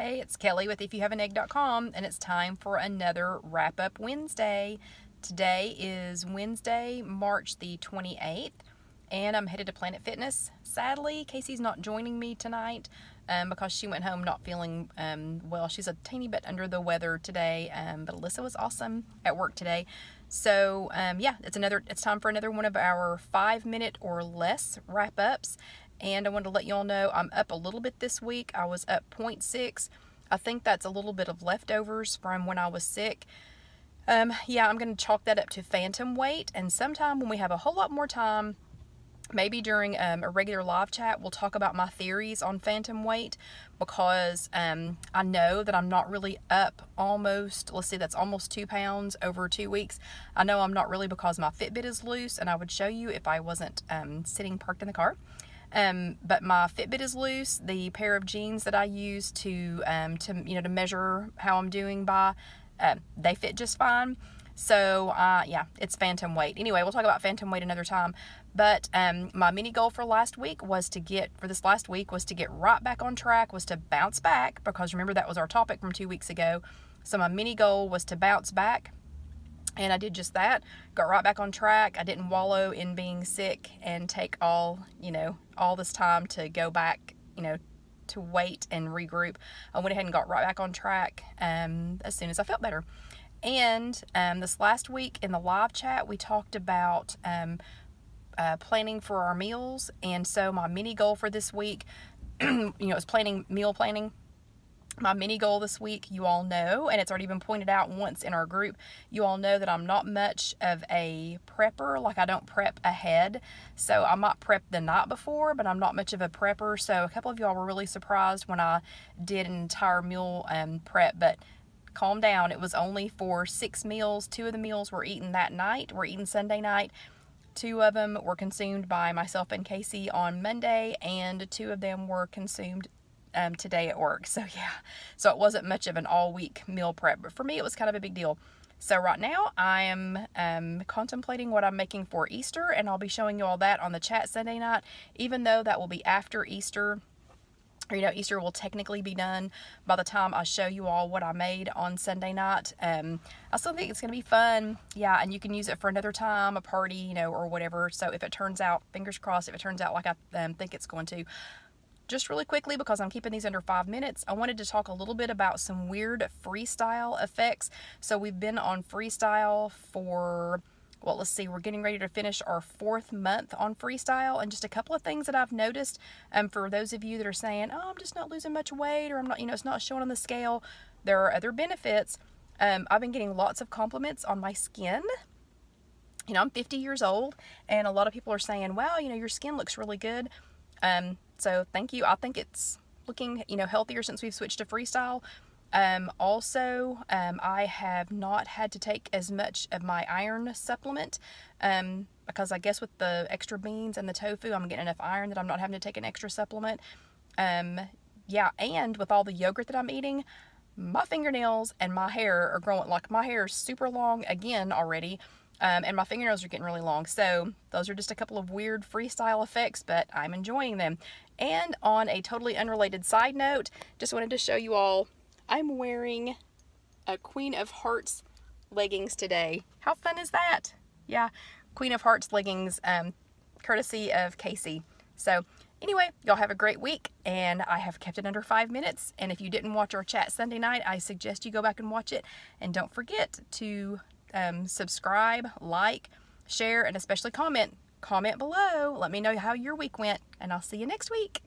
Hey, it's Kelly with IfYouHaveAnEgg.com, and it's time for another Wrap-Up Wednesday. Today is Wednesday, March the 28th, and I'm headed to Planet Fitness. Sadly, Casey's not joining me tonight because she went home not feeling well. She's a teeny bit under the weather today, but Alyssa was awesome at work today. So, yeah, it's time for another one of our 5-minute or less wrap-ups. And I wanted to let you all know I'm up a little bit this week. I was up 0.6. I think that's a little bit of leftovers from when I was sick. Yeah, I'm going to chalk that up to phantom weight. And sometime when we have a whole lot more time, maybe during a regular live chat, we'll talk about my theories on phantom weight, because I know that I'm not really up almost, let's see, that's almost 2 pounds over 2 weeks. I know I'm not really because my Fitbit is loose, and I would show you if I wasn't sitting parked in the car. But my Fitbit is loose. The pair of jeans that I use to measure how I'm doing by, they fit just fine. So, yeah, it's phantom weight. Anyway, we'll talk about phantom weight another time. But, my mini goal for this last week was to get right back on track, was to bounce back, because remember that was our topic from 2 weeks ago. So my mini goal was to bounce back. And I did just that, got right back on track. I didn't wallow in being sick and take all this time to go back, to wait and regroup. I went ahead and got right back on track as soon as I felt better. And this last week in the live chat, we talked about planning for our meals. And so my mini goal for this week, is meal planning. My mini goal this week, you all know, and it's already been pointed out once in our group, you all know that I'm not much of a prepper. Like, I don't prep ahead. So I might prep the night before, but I'm not much of a prepper. So a couple of y'all were really surprised when I did an entire meal prep, but calm down. It was only for 6 meals. 2 of the meals were eaten that night. We're eating Sunday night. 2 of them were consumed by myself and Casey on Monday, and 2 of them were consumed today at work. So yeah, so it wasn't much of an all-week meal prep, but for me it was kind of a big deal. So right now I am contemplating what I'm making for Easter, and I'll be showing you all that on the chat Sunday night, even though that will be after Easter. Easter will technically be done by the time I show you all what I made on Sunday night. I still think it's going to be fun. Yeah, and you can use it for another time, a party, or whatever. So if it turns out, fingers crossed, if it turns out like I think it's going to. Just really quickly, because I'm keeping these under 5 minutes, I wanted to talk a little bit about some weird freestyle effects. So we've been on freestyle for, well, let's see, we're getting ready to finish our 4th month on freestyle, and just a couple of things that I've noticed, for those of you that are saying, oh, I'm just not losing much weight, or I'm not, it's not showing on the scale, there are other benefits. I've been getting lots of compliments on my skin. I'm 50 years old, and a lot of people are saying, wow, your skin looks really good. So thank you. I think it's looking, healthier since we've switched to freestyle. Also, I have not had to take as much of my iron supplement, because I guess with the extra beans and the tofu, I'm getting enough iron that I'm not having to take an extra supplement. Yeah, and with all the yogurt that I'm eating, my fingernails and my hair are growing. Like, my hair is super long again already. And my fingernails are getting really long. So those are just a couple of weird freestyle effects, but I'm enjoying them. And on a totally unrelated side note, just wanted to show you all, I'm wearing a Queen of Hearts leggings today. How fun is that? Yeah, Queen of Hearts leggings, courtesy of Casey. So anyway, y'all have a great week, and I have kept it under 5 minutes. And if you didn't watch our chat Sunday night, I suggest you go back and watch it. And don't forget to subscribe, like, share, and especially comment below. Let me know how your week went, and I'll see you next week.